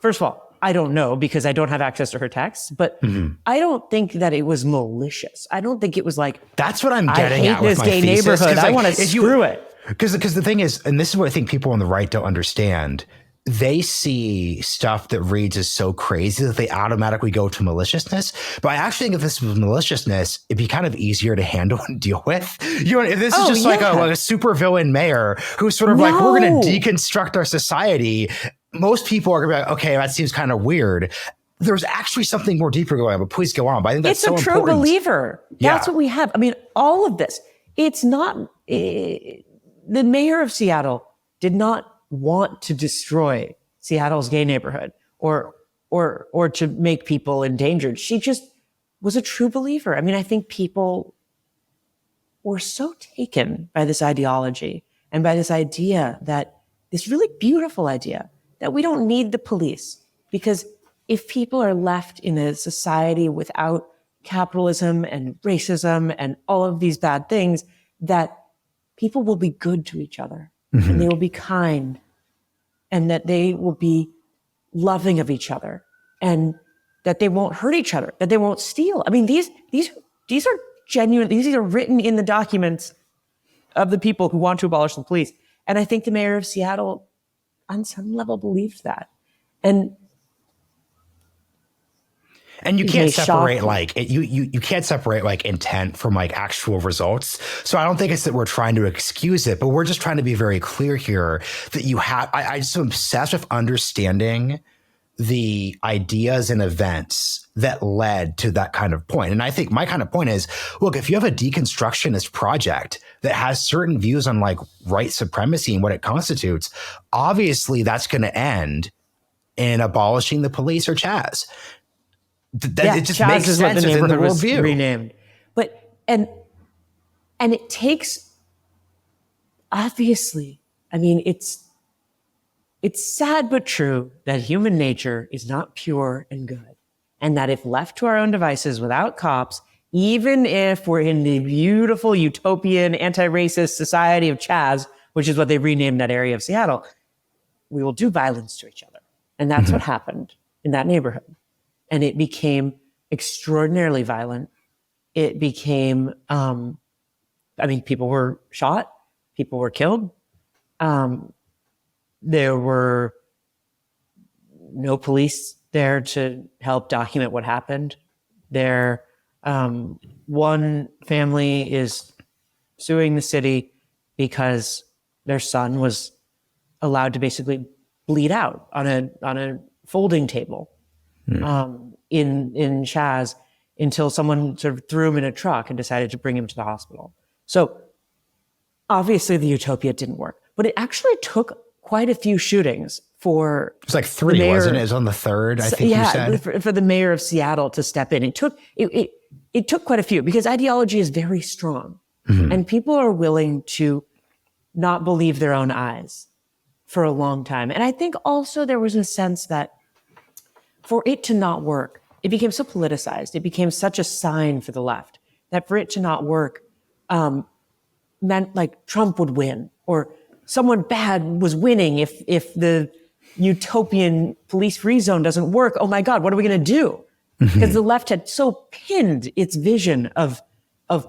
first of all, I don't know because I don't have access to her texts, but I don't think that it was malicious. I don't think it was like, that's what I'm getting at with my gay thesis. Neighborhood. Like, I want to screw it. Because the thing is, and this is what I think people on the right don't understand, they see stuff that reads as so crazy that they automatically go to maliciousness. But I actually think if this was maliciousness, it'd be kind of easier to handle and deal with. You know, if this is just like a super villain mayor who's sort of like, we're going to deconstruct our society. Most people are going to be like, okay, that seems kind of weird. There's actually something more deeper going on, but please go on. But I think that's so important. It's a true believer. That's what we have. I mean, all of this, it's not, the mayor of Seattle did not want to destroy Seattle's gay neighborhood or to make people endangered. She just was a true believer. I mean, I think people were so taken by this ideology and by this idea this really beautiful idea that we don't need the police, because if people are left in a society without capitalism and racism and all of these bad things, that people will be good to each other and they will be kind and that they will be loving of each other and that they won't hurt each other, that they won't steal. I mean, these are genuine, these are written in the documents of the people who want to abolish the police. And I think the mayor of Seattle on some level believed that. And you can't separate you can't separate like intent from like actual results. So I don't think it's that we're trying to excuse it, but we're just trying to be very clear here that you have, I just am obsessed with understanding the ideas and events that led to that kind of point. And I think my kind of point is, look, if you have a deconstructionist project that has certain views on like white supremacy and what it constitutes, obviously that's going to end in abolishing the police or CHAZ. It just CHAZ makes is sense what the within the neighborhood was worldview. renamed. But and it takes, obviously, I mean, it's sad but true that human nature is not pure and good, and that if left to our own devices without cops, even if we're in the beautiful utopian anti-racist society of CHAZ, which is what they renamed that area of Seattle, we will do violence to each other. And that's what happened in that neighborhood. And it became extraordinarily violent. It became, people were shot, people were killed. There were no police there to help document what happened. One family is suing the city because their son was allowed to basically bleed out on a folding table in CHAZ until someone sort of threw him in a truck and decided to bring him to the hospital. So obviously the utopia didn't work, but it actually took quite a few shootings for It's like 3, wasn't it? It was on the 3rd, I think you said. For the mayor of Seattle to step in. It took quite a few because ideology is very strong and people are willing to not believe their own eyes for a long time. And I think also there was a sense that for it to not work, it became so politicized. It became such a sign for the left that for it to not work meant like Trump would win or someone bad was winning if the utopian police-free zone doesn't work. Oh my God, what are we going to do? Because the left had so pinned its vision of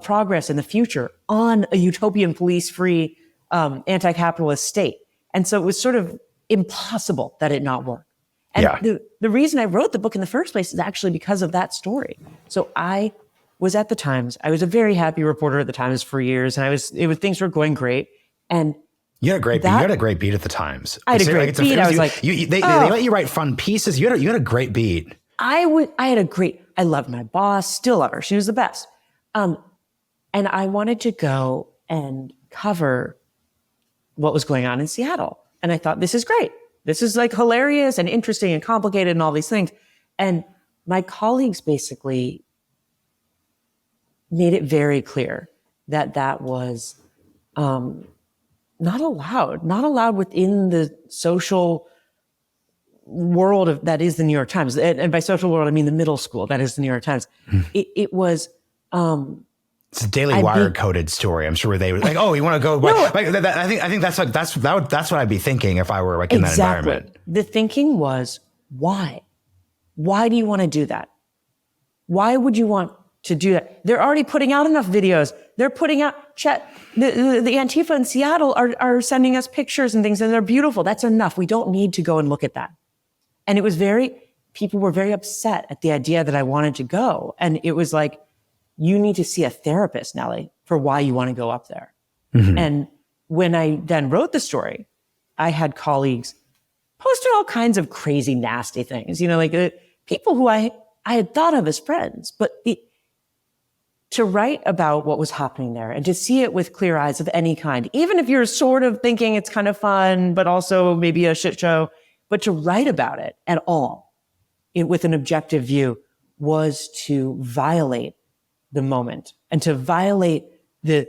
progress in the future on a utopian police-free anti-capitalist state. And so it was sort of impossible that it not work. And the reason I wrote the book in the first place is actually because of that story. So I was at the Times. I was a very happy reporter at the Times for years, and things were going great. And you had a great beat. You had a great beat at the Times. I had a great beat. I was like, they let you write fun pieces. You had a great beat. I loved my boss, still love her. She was the best. And I wanted to go and cover what was going on in Seattle. And I thought, this is great. This is like hilarious and interesting and complicated and all these things. And my colleagues basically made it very clear that was not allowed within the social world that is the New York Times. And by social world, I mean the middle school that is the New York Times. It was... it's a Daily Wire coded story. I'm sure they were like, "Oh, you want to go?" No, I think that's what I'd be thinking if I were like in that environment. The thinking was, why? Why do you want to do that? Why would you want to do that? They're already putting out enough videos. They're putting out the Antifa in Seattle are sending us pictures and things, and they're beautiful. That's enough. We don't need to go and look at that. And people were very upset at the idea that I wanted to go, and it was like, you need to see a therapist, Nellie, for why you want to go up there. And when I then wrote the story, I had colleagues posting all kinds of crazy, nasty things, like people who I had thought of as friends. But to write about what was happening there and to see it with clear eyes of any kind, even if you're sort of thinking it's kind of fun, but also maybe a shit show, but to write about it at all with an objective view was to violate the moment and to violate the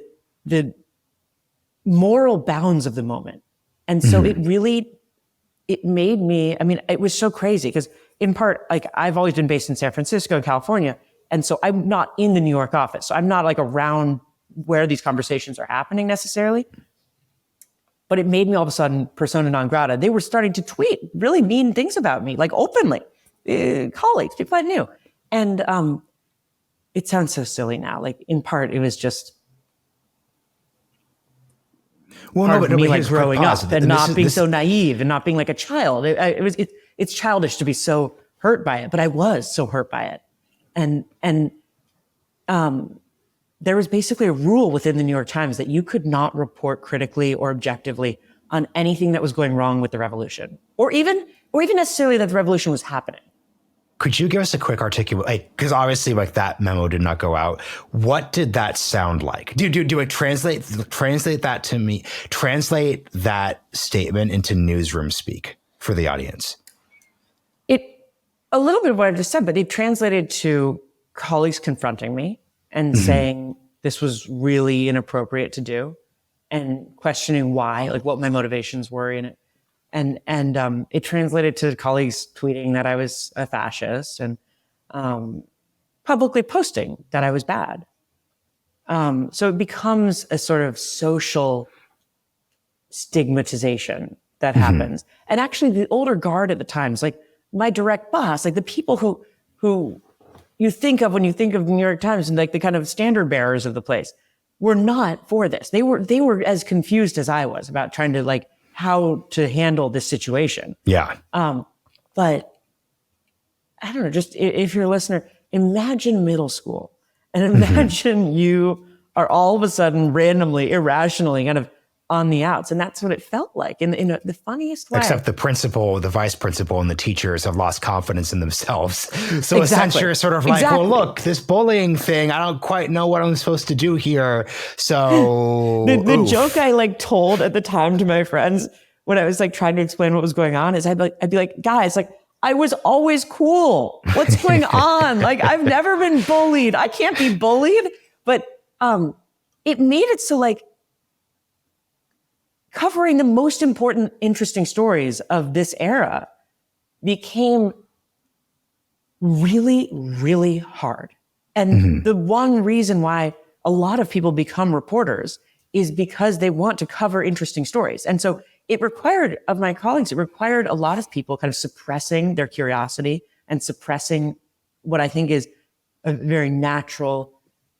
moral bounds of the moment. And so it made me, it was so crazy because in part, like I've always been based in San Francisco, California. And so I'm not in the New York office. So I'm not like around where these conversations are happening necessarily. But it made me all of a sudden persona non grata. They were starting to tweet really mean things about me, like openly, colleagues, people I knew. And, it sounds so silly now. Like in part, it was just me like growing up and not being so naive and not being like a child. It's childish to be so hurt by it, but I was so hurt by it. And there was basically a rule within the New York Times that you could not report critically or objectively on anything that was going wrong with the revolution, or even necessarily that the revolution was happening. Could you give us a quick because obviously like that memo did not go out. What did that sound like? Do it translate that to me, translate that statement into newsroom speak for the audience. A little bit of what I just said, but it translated to colleagues confronting me and saying this was really inappropriate to do and questioning why, like what my motivations were in it. And it translated to colleagues tweeting that I was a fascist and publicly posting that I was bad. So it becomes a sort of social stigmatization that happens. And actually the older guard at the Times, like my direct boss, like the people who you think of when you think of the New York Times and like the kind of standard bearers of the place were not for this. They were as confused as I was about trying to like how to handle this situation. Yeah. But I don't know, just if you're a listener, imagine middle school and imagine you are all of a sudden randomly, irrationally kind of on the outs. And that's what it felt like in the funniest way. Except the principal, the vice principal, and the teachers have lost confidence in themselves. So Exactly. a censure is sort of like, Exactly. well, look, this bullying thing, I don't quite know what I'm supposed to do here. So the joke I like told at the time to my friends when I was like trying to explain what was going on is I'd be like, guys, like, I was always cool. What's going on? Like, I've never been bullied. I can't be bullied. But it made it so like covering the most important, interesting stories of this era became really, really hard. And the one reason why a lot of people become reporters is because they want to cover interesting stories. And so it required, of my colleagues, it required a lot of people kind of suppressing their curiosity and suppressing what I think is a very natural,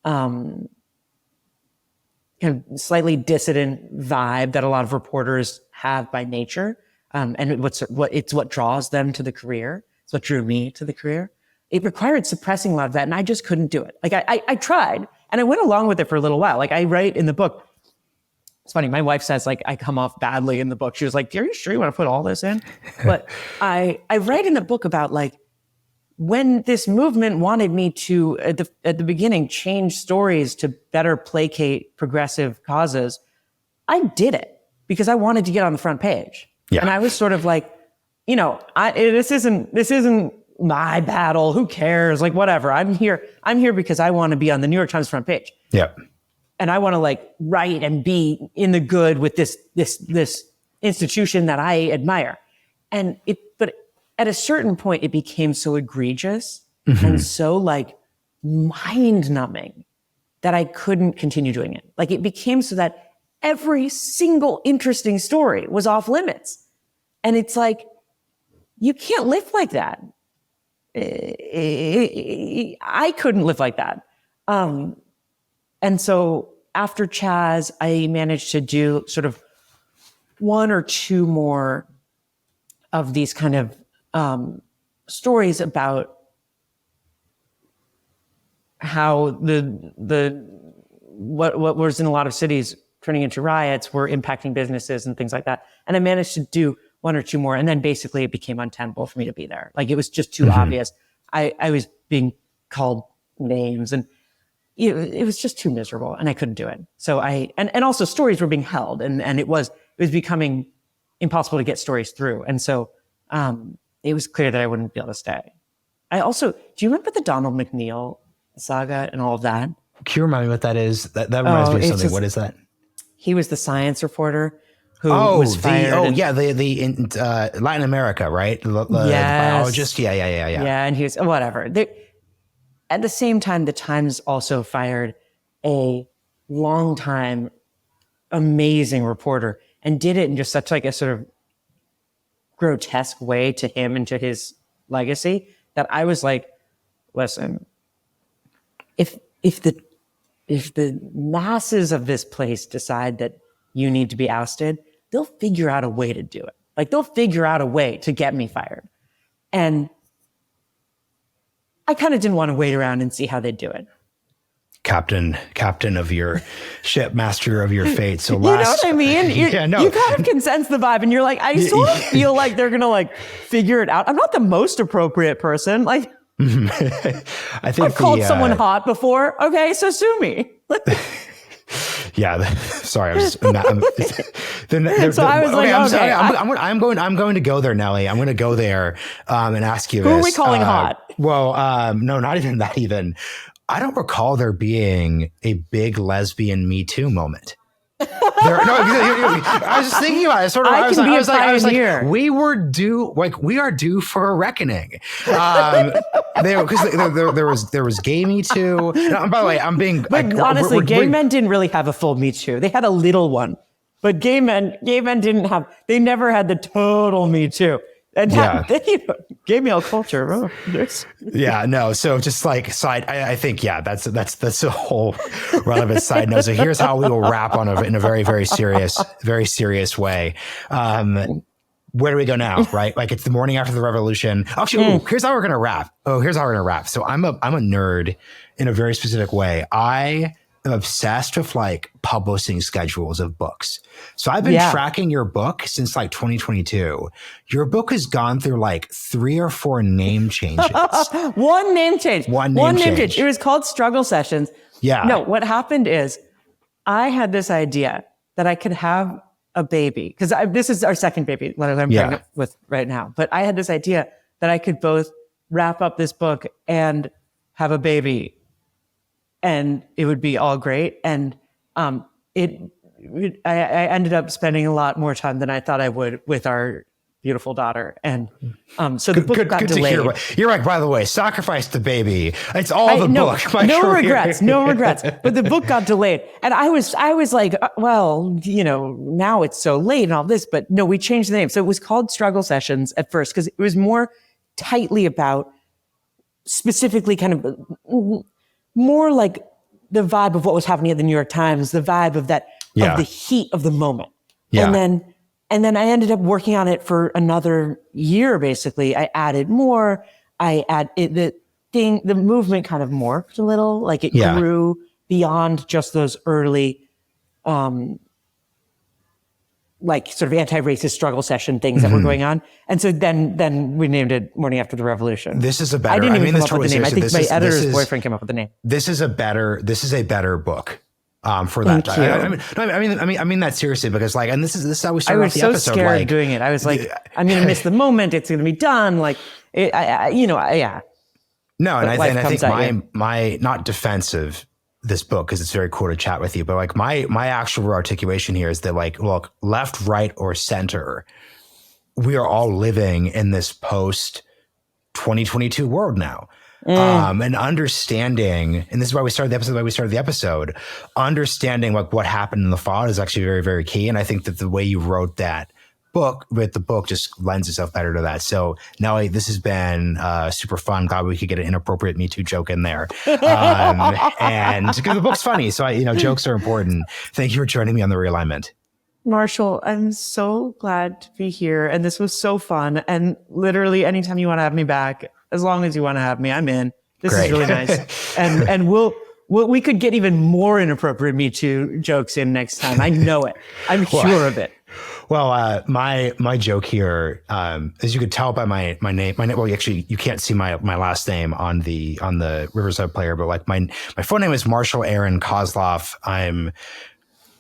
kind of slightly dissident vibe that a lot of reporters have by nature. And it's what draws them to the career. It's what drew me to the career. It required suppressing a lot of that, and I just couldn't do it. Like I tried, and I went along with it for a little while. Like I write in the book. It's funny. My wife says like I come off badly in the book. She was like, "Are you sure you want to put all this in?" But I write in the book about like when this movement wanted me to at the beginning change stories to better placate progressive causes. I did it because I wanted to get on the front page, and I was sort of like, this isn't my battle. Who cares? Like whatever. I'm here because I want to be on the New York Times front page. Yep. And I want to like write and be in the good with this institution that I admire. But at a certain point, it became so egregious and so like mind numbing that I couldn't continue doing it. Like it became so that every single interesting story was off limits. And it's like, you can't live like that. I couldn't live like that. And so after CHAZ, I managed to do sort of one or two more of these kind of stories about how what was in a lot of cities turning into riots were impacting businesses and things like that. And I managed to do one or two more, and then basically it became untenable for me to be there. Like it was just too obvious. I was being called names, and it was just too miserable, and I couldn't do it. So and also stories were being held, and it was becoming impossible to get stories through. And so it was clear that I wouldn't be able to stay. Do you remember the Donald McNeil saga and all of that? Can you remind me what that is? That reminds me of something. What is that? He was the science reporter who was fired. The Latin America, right? The biologist. Yeah. Yeah, and he was whatever. At the same time, the Times also fired a longtime, amazing reporter and did it in just such like a sort of grotesque way to him and to his legacy that I was like, listen, if the masses of this place decide that you need to be ousted, they'll figure out a way to do it. Like they'll figure out a way to get me fired. And I kind of didn't want to wait around and see how they'd do it. Captain of your ship, master of your fate. So you know what I mean? You kind of can sense the vibe, and you're like, I sort of feel like they're gonna like figure it out. I'm not the most appropriate person. Like, I think I've called someone hot before. Okay, so sue me. Yeah, sorry. I was just, I'm going to go there, Nellie. I'm going to go there and ask you Who this. Are we calling hot? Well, no, not even that. Even I don't recall there being a big lesbian Me Too moment. I was just thinking about it. I was like, we are due for a reckoning. Because there was gay Me Too. No, by the way, I'm being. But honestly, gay men didn't really have a full Me Too. They had a little one, but gay men didn't have. They never had the total Me Too. And gay male culture. Oh, yeah, no. So just like I think, that's a whole relevant side note. So here's how we will wrap in a very, very serious way. Where do we go now? Right? Like it's the morning after the revolution. Actually, here's how we're going to wrap. So I'm a nerd in a very specific way. I am obsessed with like publishing schedules of books. So I've been tracking your book since like 2022. Your book has gone through like 3 or 4 name changes. One name change. One name change. It was called Struggle Sessions. Yeah. No, what happened is I had this idea that I could have a baby, because this is our second baby that I'm pregnant with right now. But I had this idea that I could both wrap up this book and have a baby, and it would be all great. And I ended up spending a lot more time than I thought I would with our beautiful daughter. And so the book got delayed. You're like, by the way, sacrifice the baby. It's all the book. No regrets. But the book got delayed. And I was like, well, now it's so late and all this. But no, we changed the name. So it was called Struggle Sessions at first, because it was more tightly about specifically kind of more like the vibe of what was happening at the New York Times, the vibe of that, of the heat of the moment. Yeah. And then I ended up working on it for another year, basically. I added more. The movement kind of morphed a little, like it grew beyond just those early, like sort of anti-racist struggle session things that were going on. And so then we named it Morning After the Revolution. This is a better, I didn't even come up with the name. I think my editor's boyfriend came up with the name. This is a better book. For that, I mean that seriously, because like, and this is how we started off the episode. I was so scared doing it. I was like, I'm going to miss the moment. It's going to be done. Like, No, and I think my not defense of this book, because it's very cool to chat with you, but like my actual articulation here is that like, look, left, right, or center, we are all living in this post 2022 world now. And understanding, and this is why we started the episode, understanding like what happened in the fall is actually very, very key. And I think that the way you wrote that book with the book just lends itself better to that. So Nellie, this has been super fun. Glad we could get an inappropriate Me Too joke in there. And because the book's funny. So jokes are important. Thank you for joining me on The Realignment. Marshall, I'm so glad to be here. And this was so fun. And literally anytime you want to have me back, as long as you want to have me, I'm in. This is really nice. And we could get even more inappropriate Me Too jokes in next time. I know it. I'm sure of it. Well, my joke here, as you could tell by my name, well, actually you can't see my last name on the Riverside player, but like my full name is Marshall Aaron Kozloff. I'm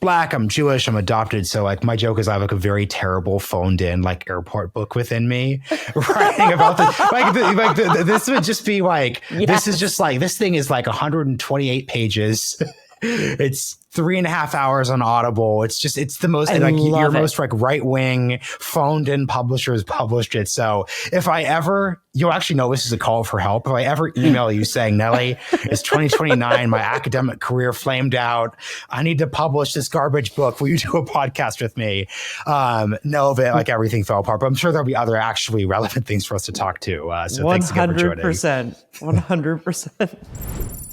Black, I'm Jewish, I'm adopted. So like my joke is I have like a very terrible phoned in like airport book within me writing about this would just be like, this is just like, this thing is like 128 pages. It's 3.5 hours on Audible. It's the most, like your most like right wing phoned in publishers published it. So if I ever, you'll actually know this is a call for help. If I ever email you saying, Nellie, it's 2029, my academic career flamed out, I need to publish this garbage book, will you do a podcast with me? Know that like everything fell apart, but I'm sure there'll be other actually relevant things for us to talk to. So 100%, thanks again for joining. 100%.